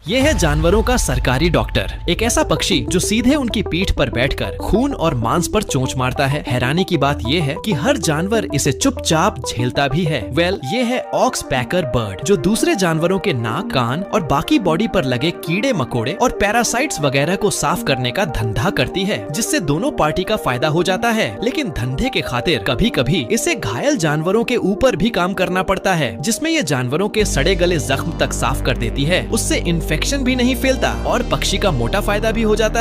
ये है जानवरों का सरकारी डॉक्टर, एक ऐसा पक्षी जो सीधे उनकी पीठ पर बैठकर खून और मांस पर चोंच मारता है। हैरानी की बात ये है कि हर जानवर इसे चुपचाप झेलता भी है। ये है ऑक्स पैकर बर्ड, जो दूसरे जानवरों के नाक, कान और बाकी बॉडी पर लगे कीड़े मकोड़े और पैरासाइट्स वगैरह को साफ करने का धंधा करती है, जिससे दोनों पार्टी का फायदा हो जाता है। लेकिन धंधे के खातिर कभी कभी इसे घायल जानवरों के ऊपर भी काम करना पड़ता है, जिसमें ये जानवरों के सड़े गले जख्म तक साफ कर देती है। उससे इन्फेक्शन भी नहीं फैलता और पक्षी का मोटा फायदा भी हो जाता है।